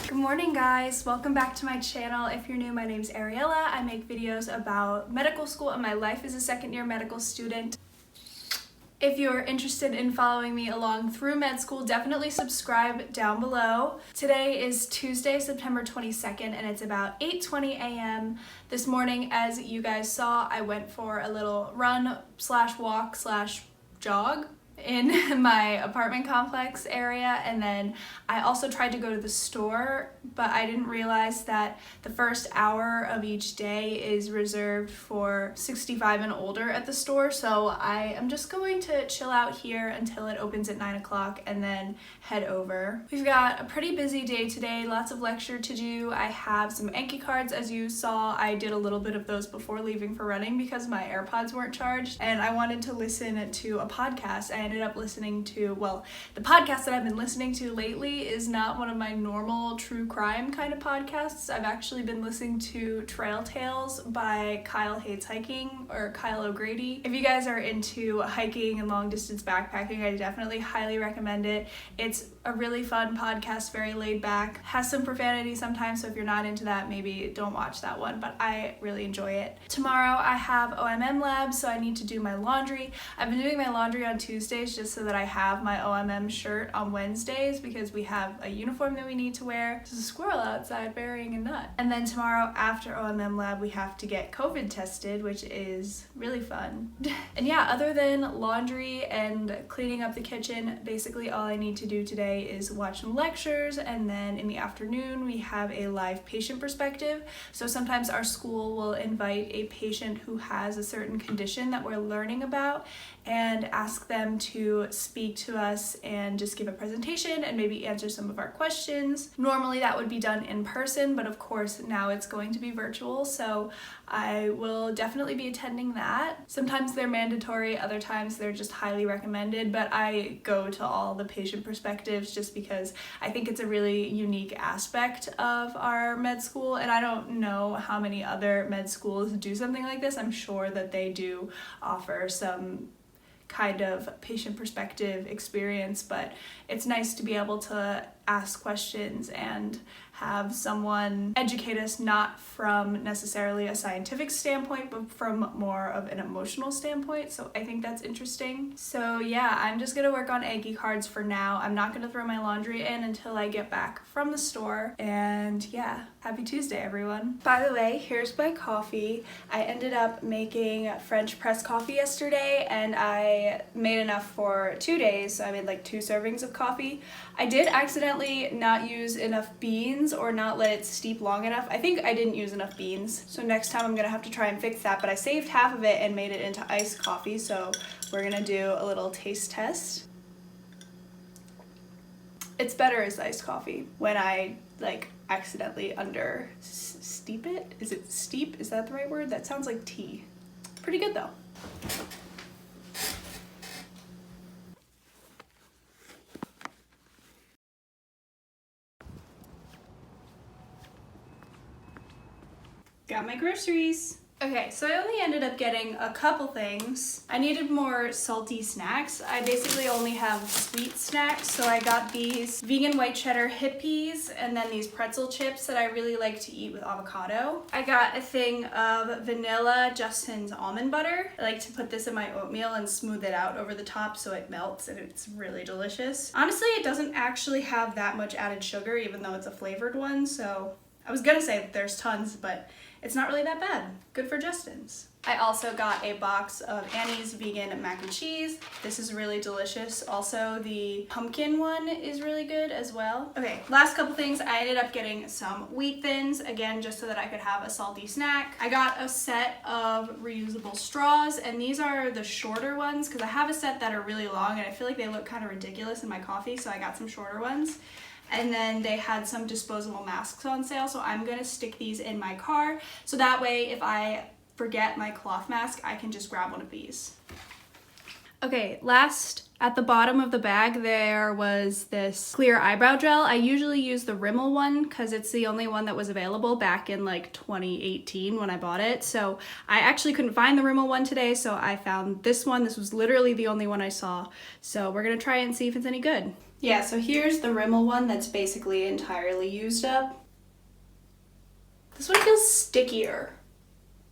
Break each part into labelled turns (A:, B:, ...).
A: Good morning guys, welcome back to my channel. If you're new, my name's Ariella. I make videos about medical school and my life as a second-year medical student. If you're interested in following me along through med school, definitely subscribe down below. Today is Tuesday, September 22nd, and it's about 8:20 a.m. This morning, as you guys saw, I went for a little run slash walk slash jog in my apartment complex area, and then I also tried to go to the store, but I didn't realize that the first hour of each day is reserved for 65 and older at the store, so I am just going to chill out here until it opens at 9 o'clock and then head over. We've got a pretty busy day today, lots of lecture to do. I have some Anki cards. As you saw, I did a little bit of those before leaving for running because my AirPods weren't charged, and I wanted to listen to a podcast. I ended up listening to, well, the podcast that I've been listening to lately is not one of my normal true crime kind of podcasts. I've actually been listening to Trail Tales by Kyle Hates Hiking, or Kyle O'Grady. If you guys are into hiking and long distance backpacking, I definitely highly recommend it. It's a really fun podcast, very laid back, has some profanity sometimes, so if you're not into that, maybe don't watch that one, but I really enjoy it. Tomorrow I have OMM lab, so I need to do my laundry. I've been doing my laundry on Tuesdays just so that I have my OMM shirt on Wednesdays because we have a uniform that we need to wear. There's a squirrel outside burying a nut. And then tomorrow after OMM lab we have to get COVID tested, which is really fun. And yeah, other than laundry and cleaning up the kitchen, basically all I need to do today is watch some lectures, and then in the afternoon we have a live patient perspective. So sometimes our school will invite a patient who has a certain condition that we're learning about and ask them to speak to us and just give a presentation and maybe answer some of our questions. Normally that would be done in person, but of course now it's going to be virtual, so I will definitely be attending that. Sometimes they're mandatory, other times they're just highly recommended, but I go to all the patient perspectives just because I think it's a really unique aspect of our med school, and I don't know how many other med schools do something like this. I'm sure that they do offer some kind of patient perspective experience, but it's nice to be able to ask questions and have someone educate us, not from necessarily a scientific standpoint, but from more of an emotional standpoint. So I think that's interesting. So yeah, I'm just gonna work on Anki cards for now. I'm not gonna throw my laundry in until I get back from the store. And yeah, happy Tuesday, everyone. By the way, here's my coffee. I ended up making French press coffee yesterday, and I made enough for 2 days. So I made like 2 servings of coffee. I did accidentally not use enough beans or not let it steep long enough. I think I didn't use enough beans, so next time I'm gonna have to try and fix that, but I saved half of it and made it into iced coffee, so we're gonna do a little taste test. It's better as iced coffee when I like accidentally steep it. Is it steep? Is that the right word? That sounds like tea. Pretty good though. Got my groceries. Okay, so I only ended up getting a couple things. I needed more salty snacks. I basically only have sweet snacks, so I got these vegan white cheddar hip peas and then these pretzel chips that I really like to eat with avocado. I got a thing of vanilla Justin's almond butter. I like to put this in my oatmeal and smooth it out over the top so it melts, and it's really delicious. Honestly, it doesn't actually have that much added sugar, even though it's a flavored one, so I was gonna say that there's tons, but it's not really that bad. Good for Justin's. I also got a box of Annie's vegan mac and cheese. This is really delicious. Also, the pumpkin one is really good as well. Okay, last couple things. I ended up getting some wheat thins, again, just so that I could have a salty snack. I got a set of reusable straws, and these are the shorter ones because I have a set that are really long and I feel like they look kind of ridiculous in my coffee, so I got some shorter ones. And then they had some disposable masks on sale, so I'm gonna stick these in my car, so that way if I forget my cloth mask, I can just grab one of these. Okay, last, at the bottom of the bag, there was this clear eyebrow gel. I usually use the Rimmel one because it's the only one that was available back in like 2018 when I bought it. So I actually couldn't find the Rimmel one today, so I found this one. This was literally the only one I saw. So we're gonna try it and see if it's any good. Yeah, so here's the Rimmel one that's basically entirely used up. This one feels stickier,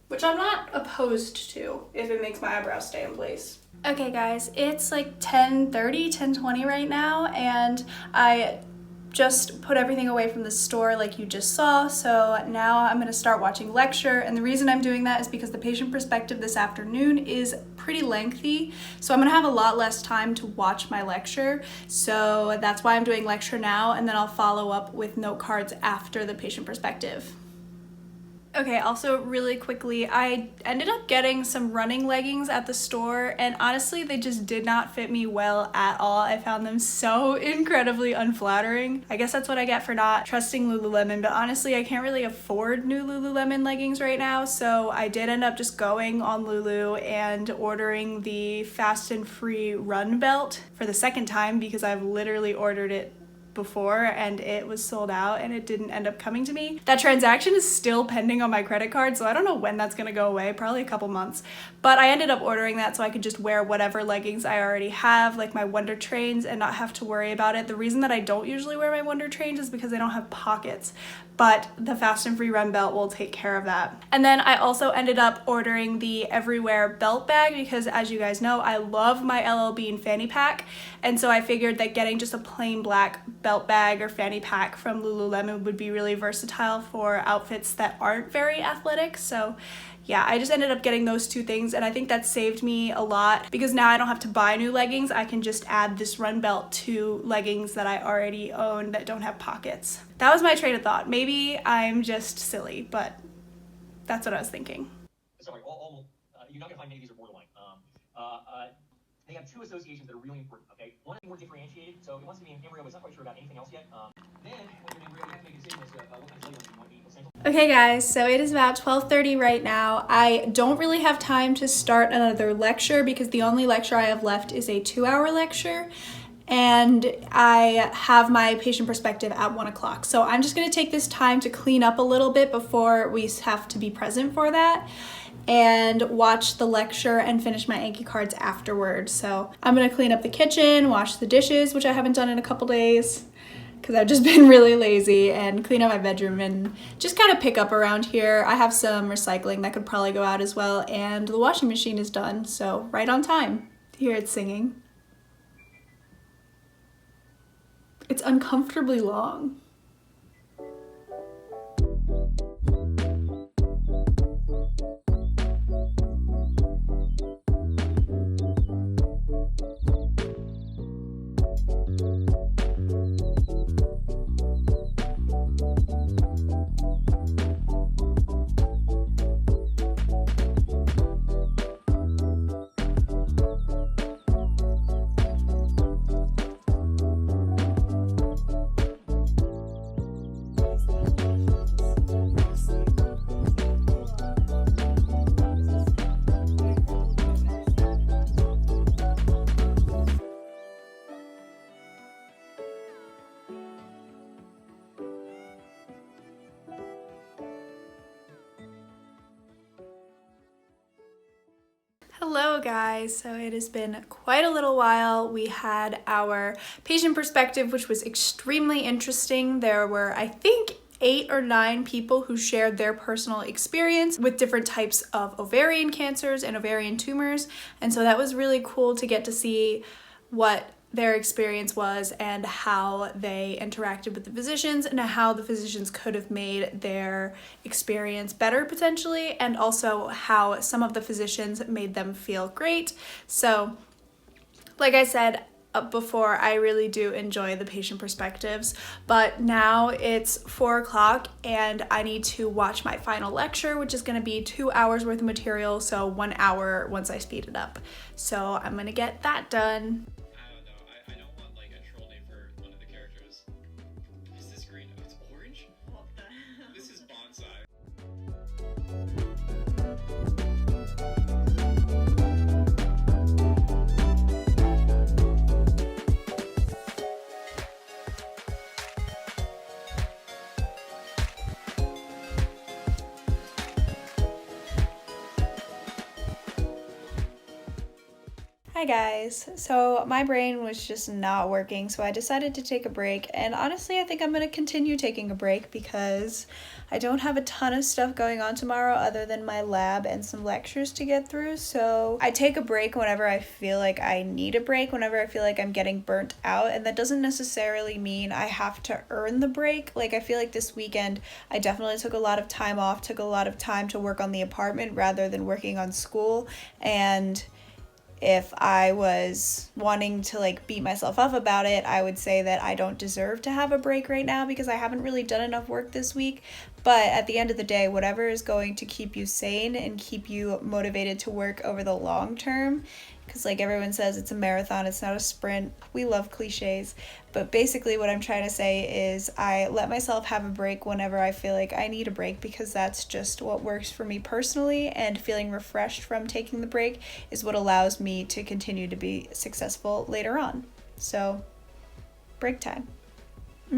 A: which I'm not opposed to if it makes my eyebrows stay in place. Okay guys, it's like 10:30, 10:20 right now, and I just put everything away from the store like you just saw, so now I'm gonna start watching lecture, and the reason I'm doing that is because the patient perspective this afternoon is pretty lengthy, so I'm gonna have a lot less time to watch my lecture, so that's why I'm doing lecture now, and then I'll follow up with note cards after the patient perspective. Okay, also really quickly, I ended up getting some running leggings at the store, and honestly, they just did not fit me well at all. I found them so incredibly unflattering. I guess that's what I get for not trusting Lululemon, but honestly, I can't really afford new Lululemon leggings right now, so I did end up just going on Lulu and ordering the Fast and Free run belt for the second time because I've literally ordered it before and it was sold out and it didn't end up coming to me. That transaction is still pending on my credit card, so I don't know when that's gonna go away, probably a couple months. But I ended up ordering that so I could just wear whatever leggings I already have, like my Wonder Trains, and not have to worry about it. The reason that I don't usually wear my Wonder Trains is because they don't have pockets, but the Fast and Free run belt will take care of that. And then I also ended up ordering the Everywhere belt bag because, as you guys know, I love my LL Bean fanny pack, and so I figured that getting just a plain black belt bag or fanny pack from Lululemon would be really versatile for outfits that aren't very athletic. So yeah, I just ended up getting those two things, and I think that saved me a lot because now I don't have to buy new leggings. I can just add this run belt to leggings that I already own that don't have pockets. That was my train of thought. Maybe I'm just silly, but that's what I was thinking.
B: Sorry, you're not gonna find many of these are borderline. They have two associations that are really important, okay? One is more differentiated, so it wants to be an embryo, but it's not quite sure about anything else yet. Then, when you're an embryo, you have to make a decision as to what kind of cellulose you want to be placental.
A: Okay guys, so it is about 12:30 right now. I don't really have time to start another lecture because the only lecture I have left is a 2-hour lecture, and I have my patient perspective at 1 o'clock. So I'm just gonna take this time to clean up a little bit before we have to be present for that, and watch the lecture and finish my Anki cards afterwards. So I'm gonna clean up the kitchen, wash the dishes, which I haven't done in a couple days because I've just been really lazy, and clean up my bedroom and just kind of pick up around here. I have some recycling that could probably go out as well, and the washing machine is done, so right on time. Here it's singing. It's uncomfortably long. Hello guys, so it has been quite a little while. We had our patient perspective, which was extremely interesting. There were, I think, 8 or 9 people who shared their personal experience with different types of ovarian cancers and ovarian tumors, and so that was really cool to get to see what their experience was and how they interacted with the physicians and how the physicians could have made their experience better potentially, and also how some of the physicians made them feel great. So like I said before, I really do enjoy the patient perspectives, but now it's 4 o'clock and I need to watch my final lecture, which is going to be 2 hours worth of material, so 1 hour once I speed it up. So I'm going to get that done. Hi guys, so my brain was just not working, so I decided to take a break, and honestly I think I'm going to continue taking a break because I don't have a ton of stuff going on tomorrow other than my lab and some lectures to get through, so I take a break whenever I feel like I need a break, whenever I feel like I'm getting burnt out, and that doesn't necessarily mean I have to earn the break. Like, I feel like this weekend I definitely took a lot of time off, took a lot of time to work on the apartment rather than working on school, and if I was wanting to like beat myself up about it, I would say that I don't deserve to have a break right now because I haven't really done enough work this week. But at the end of the day, whatever is going to keep you sane and keep you motivated to work over the long term, because like everyone says, it's a marathon, it's not a sprint. We love cliches. But basically what I'm trying to say is I let myself have a break whenever I feel like I need a break because that's just what works for me personally, and feeling refreshed from taking the break is what allows me to continue to be successful later on. So, break time.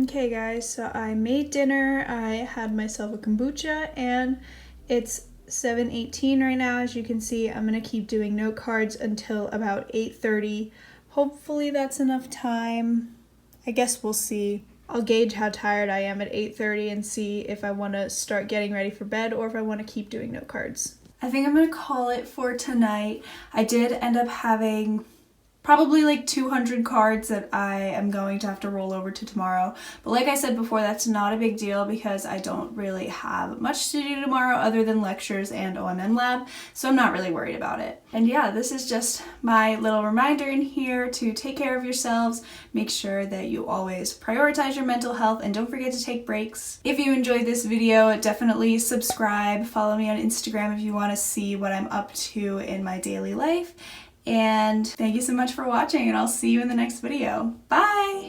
A: Okay guys, so I made dinner, I had myself a kombucha, and it's 7:18 right now. As you can see, I'm going to keep doing note cards until about 8:30. Hopefully that's enough time. I guess we'll see. I'll gauge how tired I am at 8:30 and see if I want to start getting ready for bed or if I want to keep doing note cards. I think I'm going to call it for tonight. I did end up having probably like 200 cards that I am going to have to roll over to tomorrow. But like I said before, that's not a big deal because I don't really have much to do tomorrow other than lectures and OMN lab, so I'm not really worried about it. And yeah, this is just my little reminder in here to take care of yourselves, make sure that you always prioritize your mental health, and don't forget to take breaks. If you enjoyed this video, definitely subscribe, follow me on Instagram if you want to see what I'm up to in my daily life. And thank you so much for watching, and I'll see you in the next video. Bye!